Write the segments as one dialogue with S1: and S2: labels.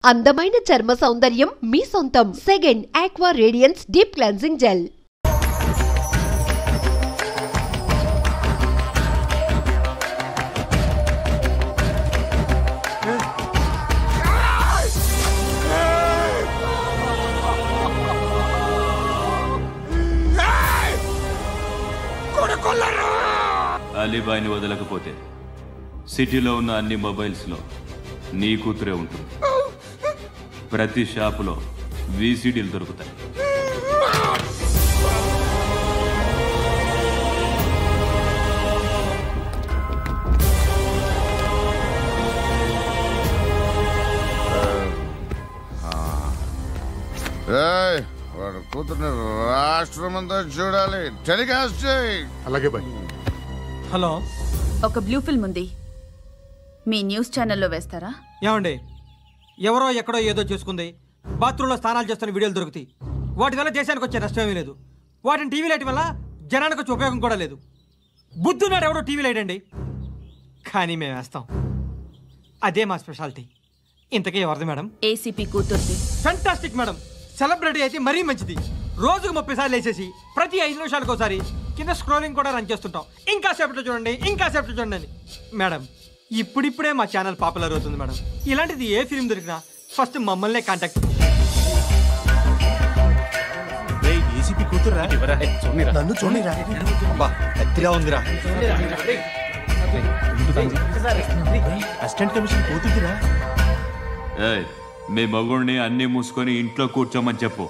S1: అందమైన చర్మ సౌందర్యం మీ సొంతం. Second aqua radiance deep cleansing gel.
S2: అలీబాయిని వదలకపోతే సిటీలో ఉన్న అన్ని మొబైల్స్లో నీ కూతురే ఉంటుంది. ప్రతి షాపులో వీసీడీలు దొరుకుతాయి.
S3: వాడు కూతుర్ని రాష్ట్రమంతా చూడాలి. టెలికాస్ట్ చేయి.
S4: అలాగే బాయ్.
S5: హలో,
S6: ఒక బ్లూ ఫిల్మ్ ఉంది, మీ న్యూస్ ఛానల్లో వేస్తారా?
S5: ఏమండి, ఎవరో ఎక్కడో ఏదో చేసుకుంది, బాత్రూంలో స్నానాలు చేస్తున్న వీడియోలు దొరుకుతాయి. వాటి వల్ల దేశానికి వచ్చే నష్టమేమీ లేదు. వాటిని టీవీ లైట్ వల్ల జనానికి వచ్చే ఉపయోగం కూడా లేదు. బుద్ధున్నాడు ఎవడో టీవీ లైట్ అండి, కానీ మేము వేస్తాం. అదే మా స్పెషాలిటీ. ఇంతకీ ఎవరిది మేడం?
S6: ఏసీపీ కూతుర్ది.
S5: Fantastic madam. సెలబ్రిటీ అయితే మరీ మంచిది. రోజుకు 30 సార్లు వేసేసి ప్రతి 5 నిమిషాలకు ఒకసారి కింద స్క్రోలింగ్ కూడా రన్ చేస్తుంటాం. ఇంకా సేపట్లో చూడండి, ఇంకా సేపట్లో చూడండి అని. మేడం, ఇప్పుడిప్పుడే మా ఛానల్ పాపులర్ అవుతుంది మేడం. ఇలాంటిది ఏ ఫిల్మ్ దొరికినా ఫస్ట్ మమ్మల్నే కాంటాక్ట్.
S4: ఏసీపీ కూతురా? నన్ను చూడరా, ఎత్తిగా ఉందిరా. అసిస్టెంట్ కమిషన్ కూతురా?
S2: మీ మగుడిని అన్ని మూసుకొని ఇంట్లో కూర్చోమని చెప్పు.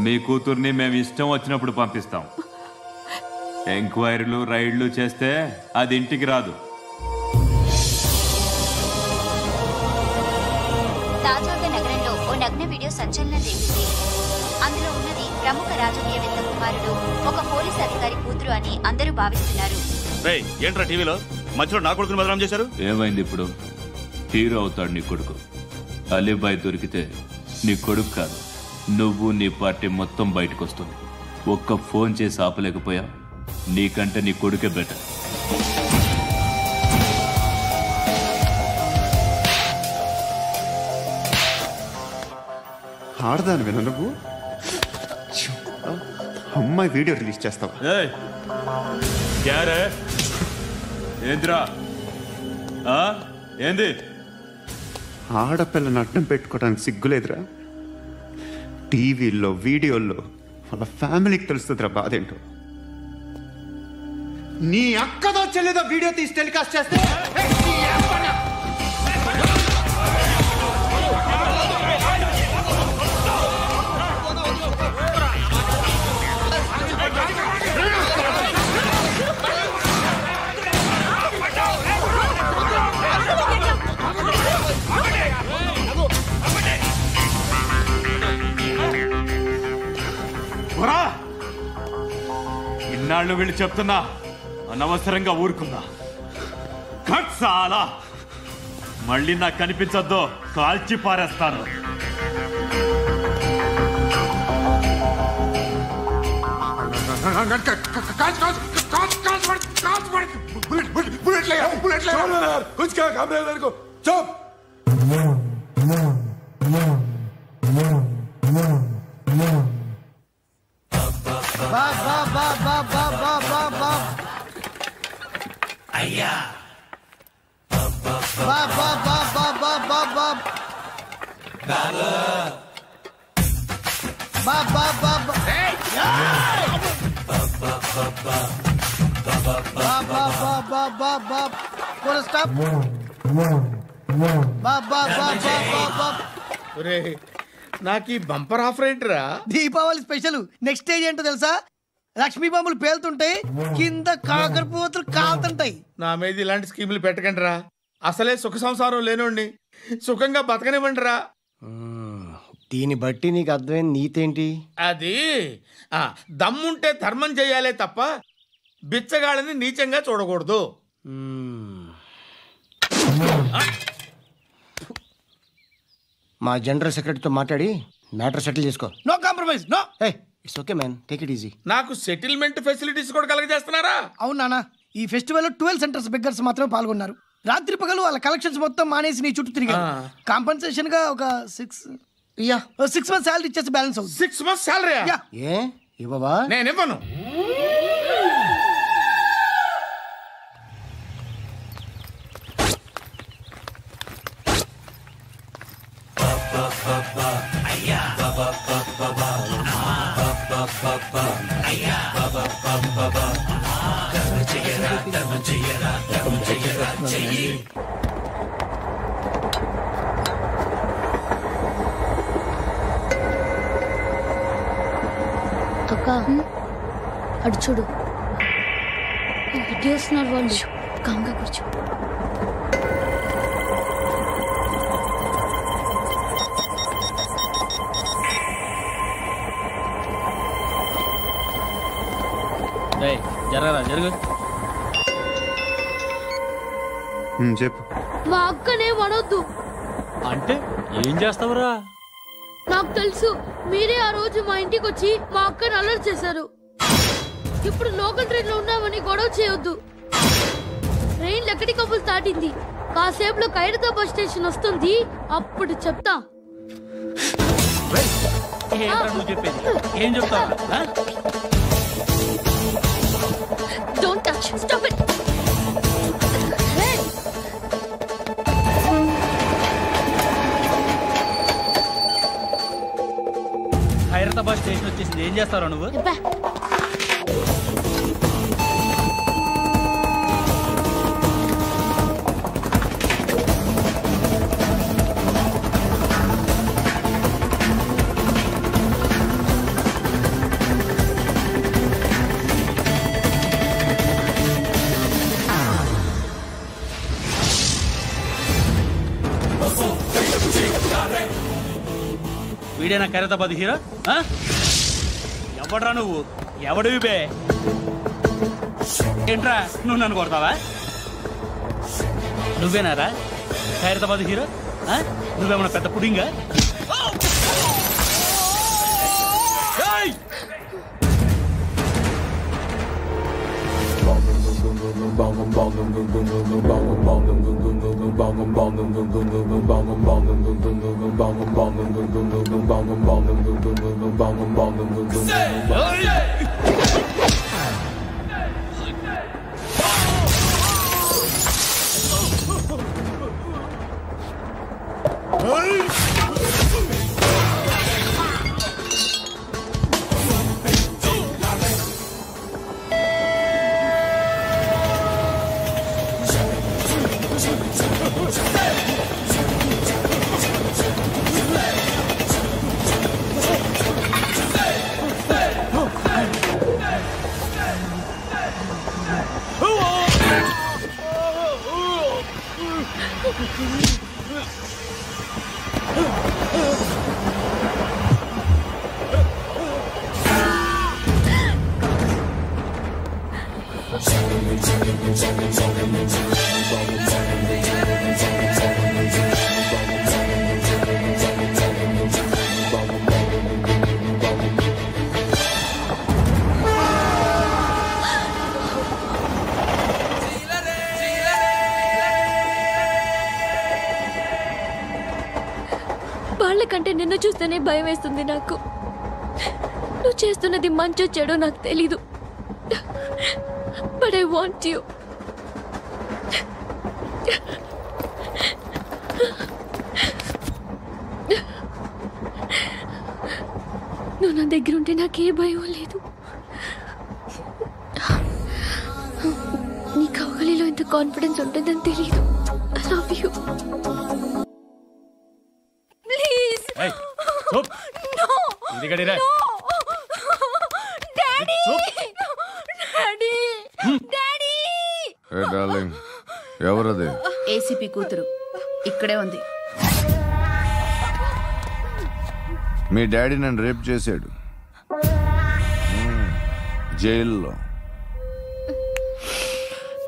S2: మీ కూతుర్ని మేము ఇష్టం వచ్చినప్పుడు పంపిస్తాం. ఎంక్వైరీలు రైడ్లు చేస్తే అది ఇంటికి రాదు.
S7: తాజాగా నగరంలో ఓ నగ్న వీడియో సంచలనం రేపింది. అందులో ఉన్నది ప్రముఖ రాజకీయవేత్త కుమారుడు, ఒక పోలీస్ అధికారి కూతురు అని అందరూ భావిస్తున్నారు.
S8: ఏంట్రా టీవీలో మధ్యలో నా కొడుకుని బదనాం చేశారు?
S2: ఏమైంది ఇప్పుడు? హీరో అవుతాడు నీ కొడుకు. అలీబాయ్ దొరికితే నీ కొడుకు కాదు, నువ్వు నీ పార్టీ మొత్తం బయటకు వస్తుంది. ఒక్క ఫోన్ చేసి ఆపలేకపోయా, నీకంటే నీ కొడుకే బెటర్.
S9: ఆడదాను విన నువ్వు అమ్మాయి వీడియో రిలీజ్ చేస్తావా?
S2: ఏంద్రా ఏంది?
S9: ఆడపిల్లని అడ్డం పెట్టుకోవడానికి సిగ్గులేదురా? టీవీల్లో వీడియోల్లో వాళ్ళ ఫ్యామిలీకి తెలుస్తుందిరా బాధేంటో. నీ అక్కదో చెల్లిదో వీడియో తీసి టెలికాస్ట్ చేస్తే
S2: ఇన్నాళ్ళు వీళ్ళు చెప్తున్నా అనవసరంగా ఊరుకున్నా. చాలా మళ్ళీ నాకు కనిపించొద్దు, కాల్చి పారేస్తాను.
S10: అయ్యా
S11: నాకు ఈ బంపర్ ఆఫర్ ఏంటిరా?
S12: దీపావళి స్పెషల్. నెక్స్ట్ స్టేజ్ ఏంటో తెలుసా? లక్ష్మీ బాంబులు పేలుతుంటాయి, కింద కాకరపోతులు కాలుతుంటాయి.
S11: నా మీద ఇలాంటి స్కీములు పెట్టకండి రా. అసలే సుఖ సంసారం లేనోడిని సుఖంగా బతకనివ్వండి రా.
S12: దీన్ని బట్టి నీకు అర్థమైన నీతేంటి?
S11: అది దమ్ముంటే ధర్మం చేయాలే తప్ప బిచ్చగాళ్ళని నీచంగా చూడకూడదు.
S12: మా జనరల్ సెక్రటరీతో మాట్లాడి మ్యాటర్ సెటిల్ చేసుకో.
S11: No compromise, no.
S12: It's okay man, take it easy.
S11: నాకు సెటిల్మెంట్ ఫెసిలిటీస్ కూడా కలగజేస్తున్నారా?
S12: అవును నాన్న, ఈ ఫెస్టివల్ 12 సెంటర్స్ బెగ్గర్స్ మాత్రమే పాల్గొన్నారు. రాత్రి పగలు వాళ్ళ కలెక్షన్స్ మొత్తం మానేసి నీ చుట్టూ తిరిగారు. కాంపన్సేషన్ గా ఒక 6 months శాలరీ ఇచ్చేసి బ్యాలెన్స్ అవుతుంది.
S11: 6 months శాలరీ
S12: ఏ ఇవ్వవా?
S11: నేను ఇవ్వను.
S10: అక్క అటు చూడు, ఇటు వస్తున్నారు వాళ్ళు. కామ్గా కూర్చో.
S13: జరగరా జరుగు.
S9: చెప్పు.
S10: మా అక్కనే వనొద్దు
S13: అంటే ఏం చేస్తావురా?
S10: నాకు తెలుసు, మీరే ఆ రోజు మా ఇంటికి వచ్చి మా అక్కని అలర్ట్ చేశారు. ఇప్పుడు లోకల్ ట్రైన్ లో ఉన్నామని గొడవ చేయొద్దు. ట్రైన్ లక్కడి కప్పులు దాటింది. కాసేపులో ఖైరతాబాద్ స్టేషన్ వస్తుంది, అప్పుడు చెప్తా.
S13: ఏం చెప్తావు?
S10: Don't touch. Stop it.
S13: Khairatabad station వచ్చేసింది. ఏం చేస్తారా నువ్వు? వీడేనా ఖైరతాబాద్ హీరో? ఎవడ్రా నువ్వు? ఎవడివి బే? ఏంట్రా నువ్వు నన్ను కొడతావా? నువ్వేనారా ఖైరతాబాద్ హీరో? నువ్వేమన్నా పెద్ద పుడింగా?
S10: వాళ్ళకంటే నిన్ను చూస్తేనే భయం వేస్తుంది నాకు. నువ్వు చేస్తున్నది మంచో చెడో నాకు తెలీదు. But I want you. నువ్వు నా దగ్గర ఉంటే నాకే భయం లేదు. నీ కౌగలిలో ఇంత కాన్ఫిడెన్స్ ఉంటుందని తెలీదు. I love you.
S3: ఎవరది?
S6: ఏసీపీ కూతురు ఇక్కడే ఉంది.
S3: మీ డాడీ నన్ను రేప్ చేశాడు జైల్లో.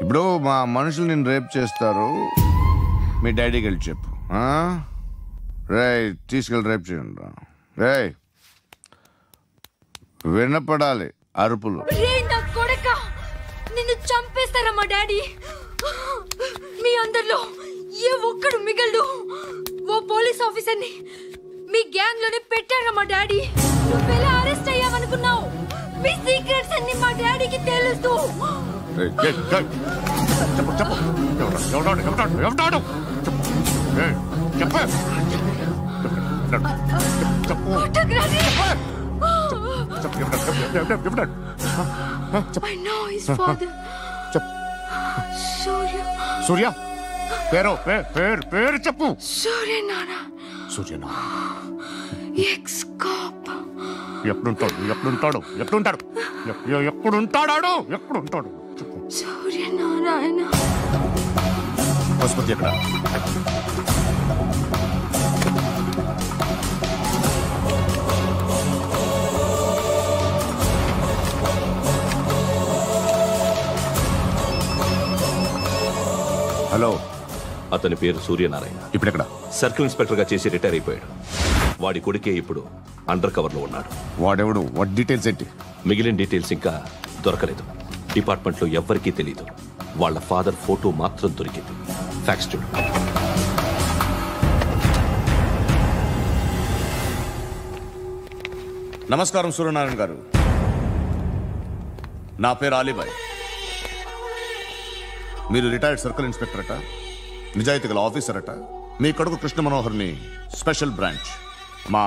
S3: ఇప్పుడు మా మనుషులు నిన్ను రేప్ చేస్తారు, మీ డాడీకి వెళ్ళి చెప్పు. రేయ్ తీసుకెళ్ళి రేప్ చేయండి. రేయ్ వినపడాలి అరుపులు.
S10: నిన్ను చంపేస్తారా మా డాడీ? మీ అందరిలో ఏ ఒక్కడు మిగలడు. ఓ పోలీస్ ఆఫీసర్ని మీ గ్యాంగ్ లోనే పెట్టారా మా డాడీ. నువ్వెలా అరెస్ట్ అయ్యావనుకున్నావు? మీ సీక్రెట్స్ అన్ని మా డాడీకి తెలుసు. I know his father.
S3: Surya పేరు చెప్పు.
S10: సూర్యనారాయణ. Ex cop.
S3: ఎప్పుడుంటాడు
S10: సూర్యనారాయణ.
S3: ఆసుపత్రి ఎక్కడ? హలో,
S14: అతని పేరు సూర్యనారాయణ.
S3: ఇప్పుడెక్కడ?
S14: సర్కిల్ ఇన్స్పెక్టర్ గా చేసి రిటైర్ అయిపోయాడు. వాడి కొడుకే ఇప్పుడు అండర్ కవర్ లో ఉన్నాడు.
S3: వాడెవడు? వాడి డీటెయిల్స్ ఏంటి?
S14: మిగిలిన డీటెయిల్స్ ఇంకా దొరకలేదు. డిపార్ట్మెంట్ లో ఎవ్వరికీ తెలియదు. వాళ్ళ ఫాదర్ ఫోటో మాత్రం దొరికింది. ఫ్యాక్స్ చూడు.
S3: నమస్కారం సూర్యనారాయణ గారు. నా పేరు అలీబాయ్. మీరు రిటైర్డ్ సర్కిల్ ఇన్స్పెక్టర్ అట, నిజాయితీ గల ఆఫీసర్ అట. మీ కొడుకు కృష్ణ మనోహర్ని స్పెషల్ బ్రాంచ్ మా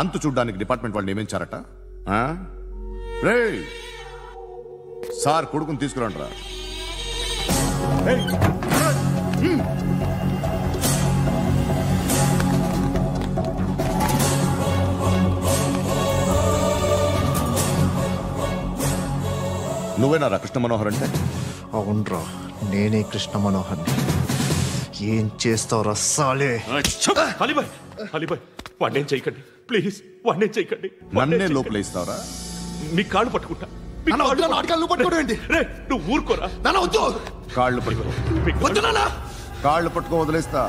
S3: అంతు చూడ్డానికి డిపార్ట్మెంట్ వాళ్ళు నియమించారట. రే సార్, కొడుకుని తీసుకురండి రా. నువ్వేనారా కృష్ణ మనోహర్ అంటే?
S15: అవునరా, నేనే కృష్ణ మనోహర్ని. ఏం చేస్తావురా సాలే?
S14: వాడినేం చేయకండి ప్లీజ్, వాడినేం చేయకండి.
S3: నన్నే లోపల ఇస్తావరా?
S14: మీ కాళ్ళు పట్టుకుంటా. నువ్వు ఊరుకోరా.
S3: కాళ్ళు పట్టుకో. కాళ్ళు పట్టుకో వదిలేస్తా.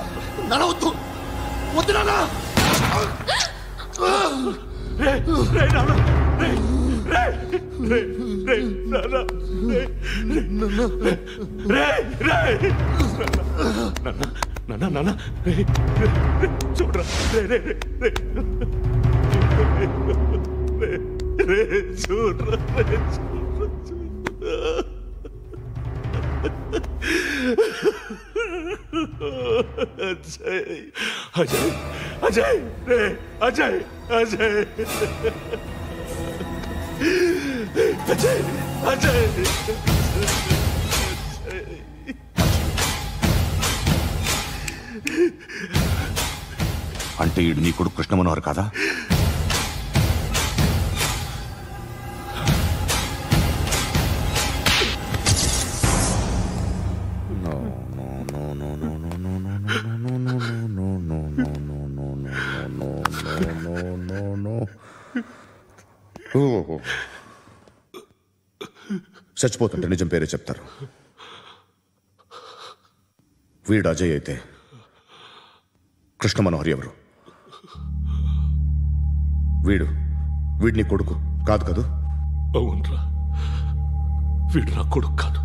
S14: చూడరా, చూడరా. అజయ్ అజయ్ అజయ్ అజయ్ అజయ్ అజయ్.
S3: అంటే ఈడు నీ కొడుకు కృష్ణ మనోహర్ కాదా? చచ్చిపోతుంటే నిజం పేరే చెప్తారు. వీడు అజయ్ అయితే కృష్ణ మనోహర్ ఎవరు? వీడిని కొడుకు కాదు కదూ?
S14: అవునరా, వీడు నా కొడుకు కాదు.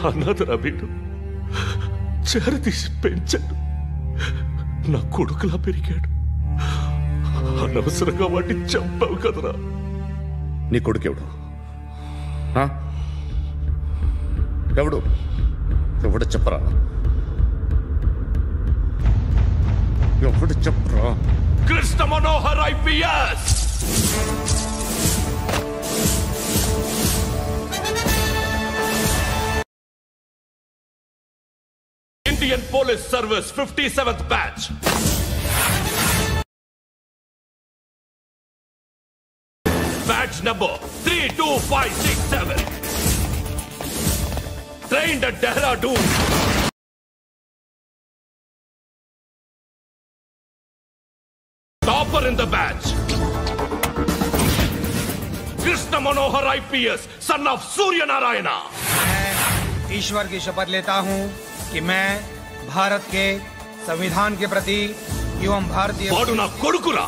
S14: అనాథరా వీడు. చేరతీసి పెంచాడు. నా కొడుకులా పెరిగాడు. అనవసరంగా వాడిని చంపావు కదరా.
S3: నీ కొడుకెవడు? ఎవడు? ఎవడు చెప్పరా? ఎవడు చెప్పరా?
S14: Krishna Manohar IPS. Indian police service 57th batch. Badge number 32567. Trained at Dehradun. Topper in the batch. Krishna Manohar IPS, son of Surya Narayana.
S5: मैं ईश्वर की शपथ लेता हूं कि मैं भारत के संविधान के प्रति एवं भारतीय
S14: वाडु ना कोडुकुरा.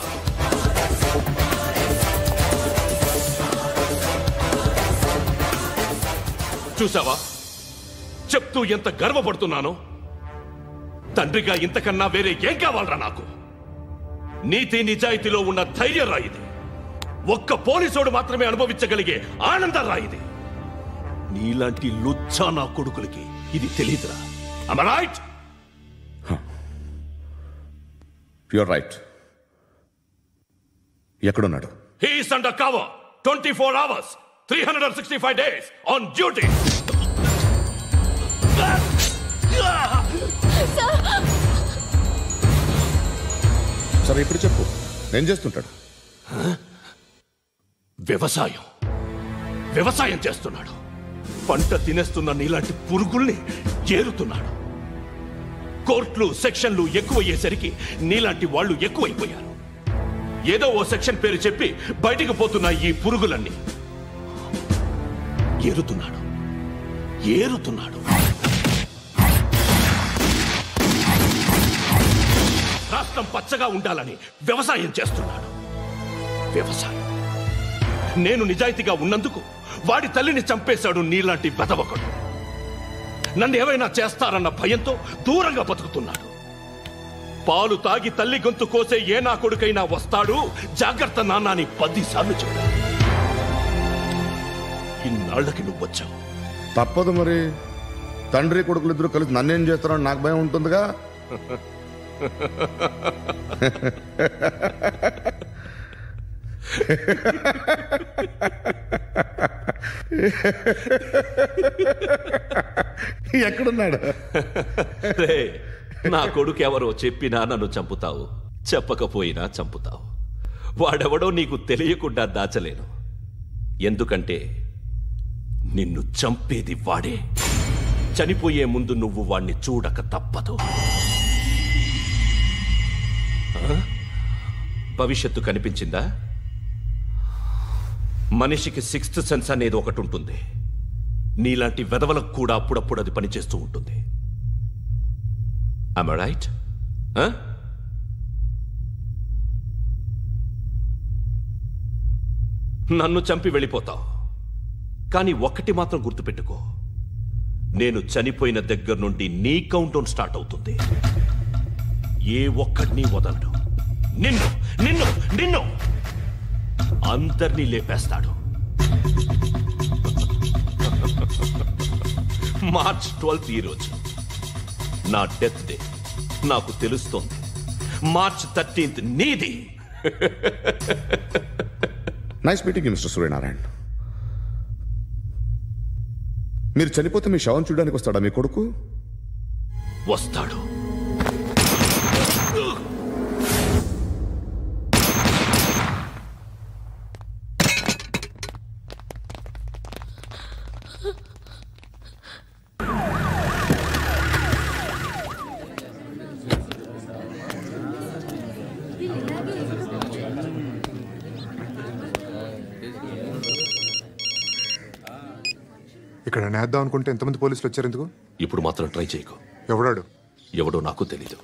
S14: చూసావా చెప్తూ ఎంత గర్వపడుతున్నానో. తండ్రిగా ఇంతకన్నా వేరే ఏం కావాలరా నాకు? నీతి నిజాయితీలో ఉన్న ధైర్యం రా ఇది. ఒక్క పోలీసోడు మాత్రమే అనుభవించగలిగే ఆనందం రా ఇది. నీలాంటి లుచ్చా నా కొడుకులకి ఇది తెలీదురా. Am I right?
S3: You're right. ఎక్కడున్నాడు?
S14: He is under cover 24 hours 365 days on duty.
S3: సరే ఇప్పుడు చెప్పు, ఏం చేస్తుంటాడు?
S14: వ్యవసాయం చేస్తున్నాడు. పంట తినేస్తున్న నీలాంటి పురుగుల్ని ఏరుతున్నాడు. కోర్టులు సెక్షన్లు ఎక్కువయ్యేసరికి నీలాంటి వాళ్ళు ఎక్కువైపోయారు. ఏదో ఓ సెక్షన్ పేరు చెప్పి బయటికి పోతున్న ఈ పురుగులన్నీ ఏరుతున్నాడు. రాష్ట్రం పచ్చగా ఉండాలని వ్యవసాయం చేస్తున్నాడు. నేను నిజాయితీగా ఉన్నందుకు వాడి తల్లిని చంపేశాడు నీలాంటి బెదవకుడు. నన్ను ఏమైనా చేస్తారన్న భయంతో దూరంగా బతుకుతున్నాడు. పాలు తాగి తల్లి గొంతు కోసే ఏ నా కొడుకైనా వస్తాడు, జాగ్రత్త నాన్న అని 10 సార్లు చెప్పాడు. ఇన్నాళ్ళకి నువ్వు వచ్చావు.
S3: తప్పదు మరి. తండ్రి కొడుకులు ఇద్దరు కలిసి నన్నేం చేస్తారని నాకు భయం ఉంటుందిగా. ఎక్కడున్నాడు?
S14: నా కొడుకు ఎవరో చెప్పినా నన్ను చంపుతావు, చెప్పకపోయినా చంపుతావు. వాడెవడో నీకు తెలియకుండా దాచలేను. ఎందుకంటే నిన్ను చంపేది వాడే. చనిపోయే ముందు నువ్వు వాణ్ణి చూడక తప్పదు. భవిష్యత్తు కనిపించిందా? మనిషికి 6th సెన్స్ అనేది ఒకటి ఉంటుంది. నీలాంటి వెధవలకు కూడా అప్పుడప్పుడు అది పనిచేస్తూ ఉంటుంది. Am I right? నన్ను చంపి వెళ్ళిపోతావు. కానీ ఒక్కటి మాత్రం గుర్తుపెట్టుకో, నేను చనిపోయిన దగ్గర నుండి నీ కౌంటౌన్ స్టార్ట్ అవుతుంది. ఏ ఒక్కడిని వదలడు. నిన్ను నిన్ను నిన్ను అందరినీ లేపేస్తాడు. మార్చ్ 12 ఈ రోజు నా డెత్ డే. నాకు తెలుస్తోంది. మార్చ్ 13 నీది.
S3: Nice meeting mister Suryanarayana. మీరు చనిపోతే మీ శవం చూడడానికి వస్తాడా మీ కొడుకు?
S14: వస్తాడు.
S16: ఇక్కడ నేద్దాం అనుకుంటే ఎంతమంది పోలీసులు వచ్చారు ఎందుకు?
S14: ఇప్పుడు మాత్రం ట్రై చేయకు. ఎవడో నాకు తెలీదు.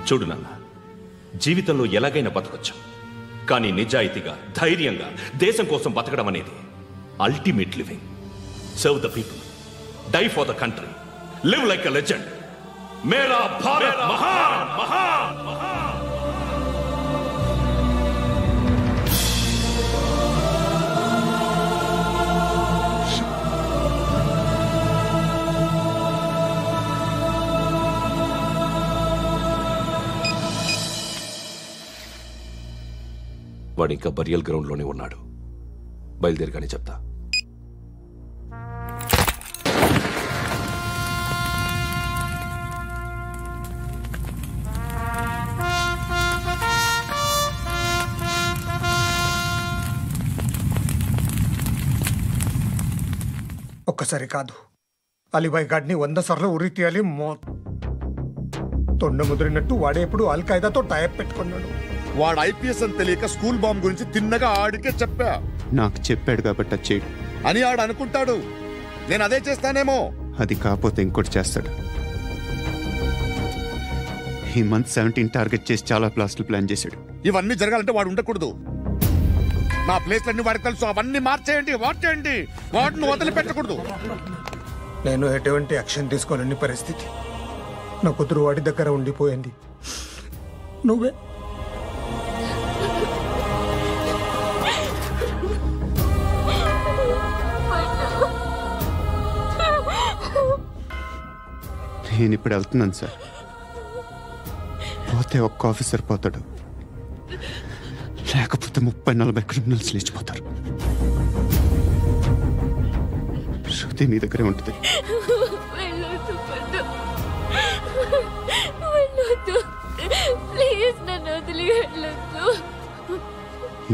S14: చూడు నాన్న, జీవితంలో ఎలాగైనా బతకొచ్చు, కానీ నిజాయితీగా ధైర్యంగా దేశం కోసం బతకడం అనేది ultimate living. Serve the people, die for the country, live like a legend. మేరా భారత్ మహాన్ మహాన్ మహాన్. వాడు ఇంకా బరియల్ గ్రౌండ్లోనే ఉన్నాడు. బయలుదేరగానే చెప్తా.
S17: ఒక్కసారి కాదు, అలీబాయ్ గాడిని 100 సార్లు ఉరి తీయాలి. తొండ ముదిరినట్టు వాడే ఎప్పుడు అల్ ఖైదాతో టైప్ పెట్టుకున్నాడు.
S3: వాడు ఐపీఎస్ అని తెలియక స్కూల్ బాంబ్ గురించి తిన్నగా ఆడికే చెప్పా.
S9: నాకు చెప్పాడు కాబట్టి అది చేయడు
S3: అని ఆడు అనుకుంటాడు. నేను అదే చేస్తానేమో.
S9: అది కాకపోతే ఇంకోటి చేస్తాడు. ఈ మంత్ 17 టార్గెట్ చేసి చాలా ప్లాస్టులు ప్లాన్ చేశాడు.
S3: ఇవన్నీ జరగాలంటే వాడు ఉండకూడదు. నా ప్లేస్లన్నీ వాడికి తెలుసు. అవన్నీ మార్చేయండి, వార్చేయండి. వాటిని వదిలిపెట్టకూడదు.
S17: నేను ఎటువంటి యాక్షన్ తీసుకోలేని పరిస్థితి. నా కూతురు వాడి దగ్గర ఉండిపోయింది. నువ్వే
S9: నేను ఇప్పుడు వెళ్తున్నాను సార్. పోతే ఒక్క ఆఫీసర్ పోతాడు, లేకపోతే 30-40 క్రిమినల్స్ లేచిపోతారు. శృతి మీ దగ్గరే ఉంటుంది.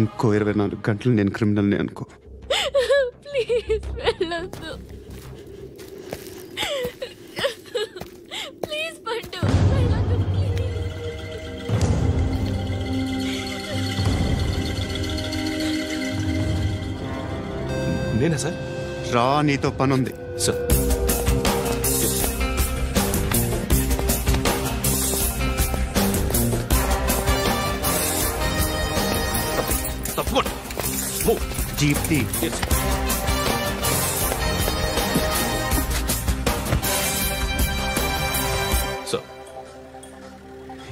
S9: ఇంకో 24 గంటలు నేను క్రిమినల్ని అనుకో.
S10: ప్లీజ్ వెళ్ళొద్దు. ప్లీజ్ పండు వెళ్ళొద్దు.
S14: నేనా సార్?
S9: రా, నీతో పని ఉంది
S14: సార్.
S9: జీప్తి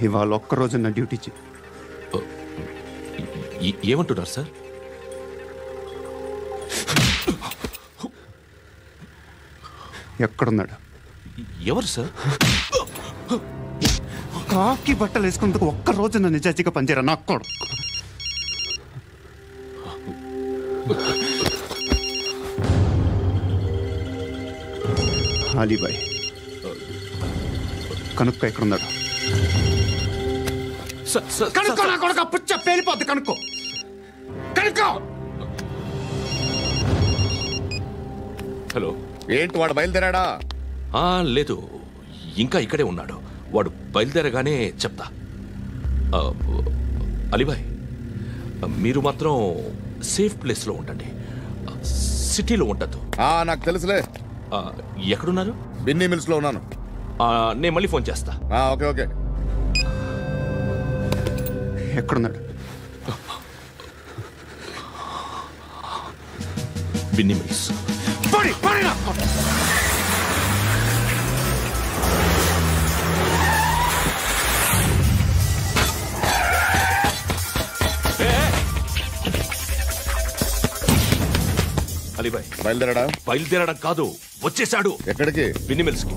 S9: ఇవాళ ఒక్కరోజు నా డ్యూటీ
S14: ఏమంటున్నారు సార్?
S9: ఎక్కడున్నాడు?
S14: ఎవరు సార్?
S9: కాకి బట్టలు వేసుకున్నందుకు ఒక్కరోజు నా నిజాయితీగా పనిచేయరా నాకు కూడా. అలీబాయ్ కనుక్కో ఎక్కడున్నాడు. కనుక్కో నా కొడుకు, పుచ్చ పేలిపోద్ది. కనుక్కో కనుక్కో.
S14: హలో,
S3: ఏంటి వాడు బయలుదేరాడా?
S14: లేదు, ఇంకా ఇక్కడే ఉన్నాడు. వాడు బయలుదేరగానే చెప్తా. అలీబాయ్, మీరు మాత్రం సేఫ్ ప్లేస్లో ఉండండి, సిటీలో ఉండద్దు.
S3: నాకు తెలుసులే.
S14: ఎక్కడున్నారు?
S3: బిన్నీ మిల్స్ లో ఉన్నాను.
S14: నేను మళ్ళీ ఫోన్ చేస్తా.
S3: Okay okay.
S9: ఎక్కడున్నాడు?
S14: బిన్నీ మిల్స్. అలీబాయ్
S3: బయలుదేరాడా?
S14: బయలుదేరడం కాదు, వచ్చేసాడు.
S3: ఎక్కడికి?
S14: బిన్నీ మిల్స్ కి.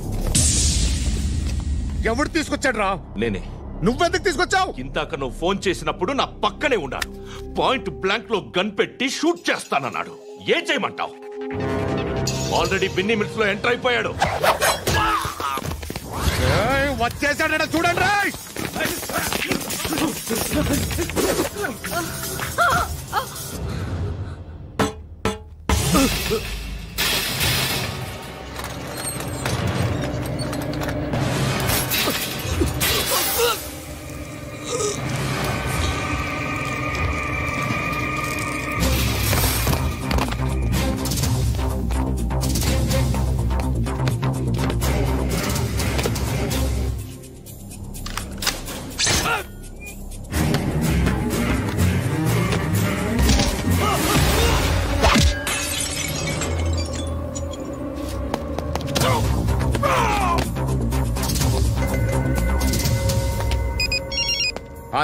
S3: ఎవడు తీసుకొచ్చాడు రా?
S14: నేనే.
S3: నువ్వెందుకు తీసుకొచ్చావు?
S14: ఇందాక నువ్వు ఫోన్ చేసినప్పుడు నా పక్కనే ఉన్నాడు. పాయింట్ బ్లాంక్ లో గన్ పెట్టి షూట్ చేస్తానన్నాడు. ఏం చేయమంటావు? ఆల్రెడీ బిన్నీ మిల్స్ లో ఎంటర్ అయిపోయాడు.
S3: వచ్చేసాడ చూడండి.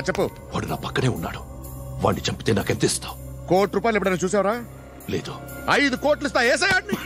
S3: చెప్పు.
S14: వాడు నా పక్కనే ఉన్నాడు. వాడిని చంపితే నాకెంత ఇస్తావు?
S3: ₹1,00,00,000 ఎప్పుడైనా చూసావరా?
S14: లేదు.
S3: 5 కోట్లు ఇస్తా. ఏసయాడిని.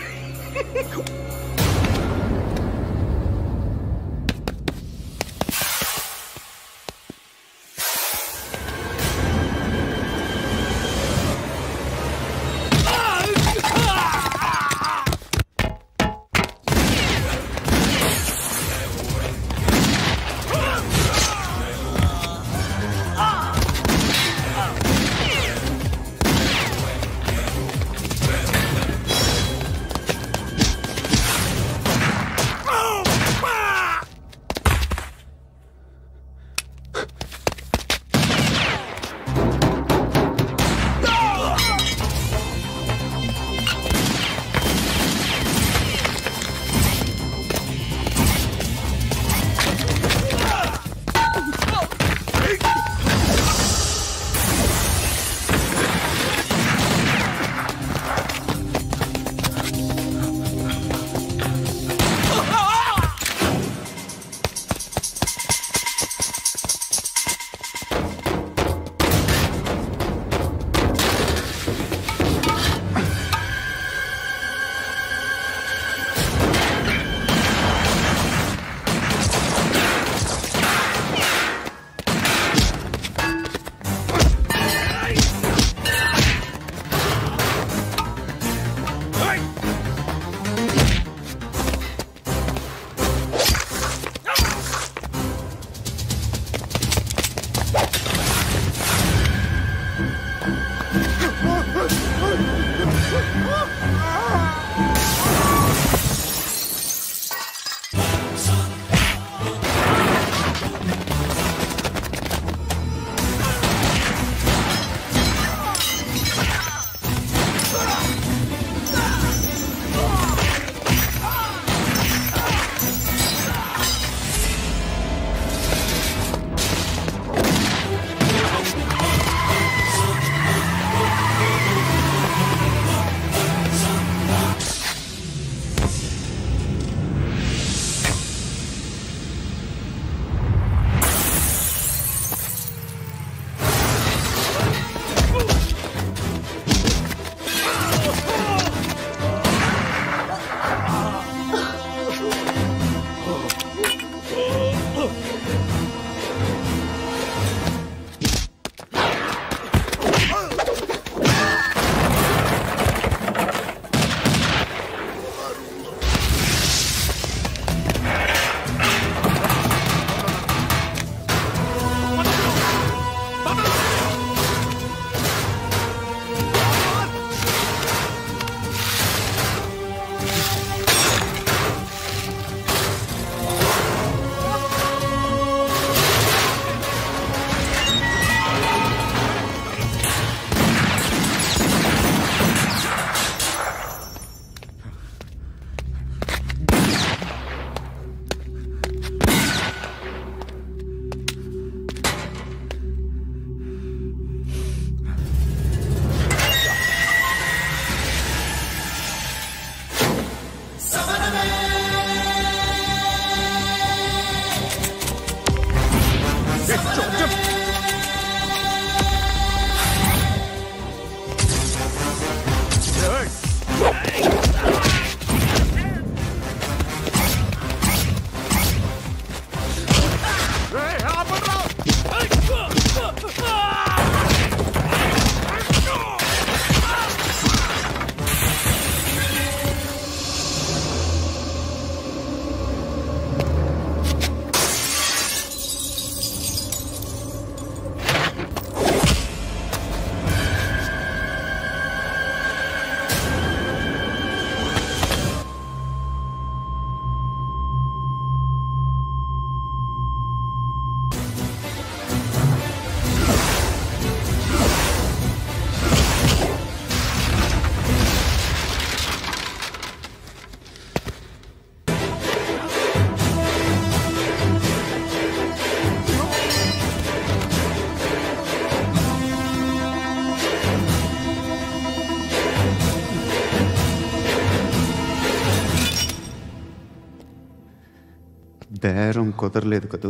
S18: బేరం కుదరలేదు కదూ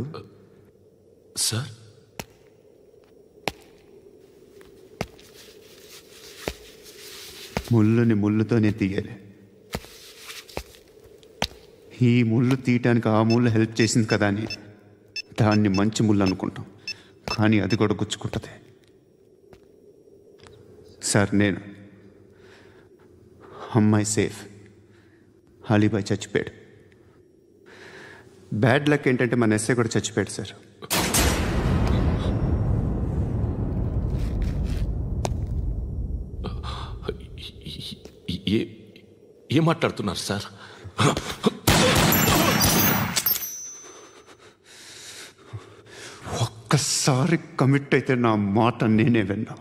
S14: సార్?
S18: ముళ్ళుని ముళ్ళుతోనే తీయాలి. ఈ ముళ్ళు తీయటానికి ఆ ముళ్ళు హెల్ప్ చేసింది కదా అని దాన్ని మంచి ముళ్ళు అనుకుంటాం, కానీ అది కూడా గుచ్చుకుంటుంది. సార్, నేను అమ్మాయి సేఫ్, అలీబాయ్ చచ్చిపోయాడు. బ్యాడ్ లక్ ఏంటంటే మన ఎస్ఐ కూడా చచ్చిపోయాడు సార్.
S14: ఏం మాట్లాడుతున్నారు సార్?
S18: ఒక్కసారి కమిట్ అయితే నా మాట నేనే విన్నా.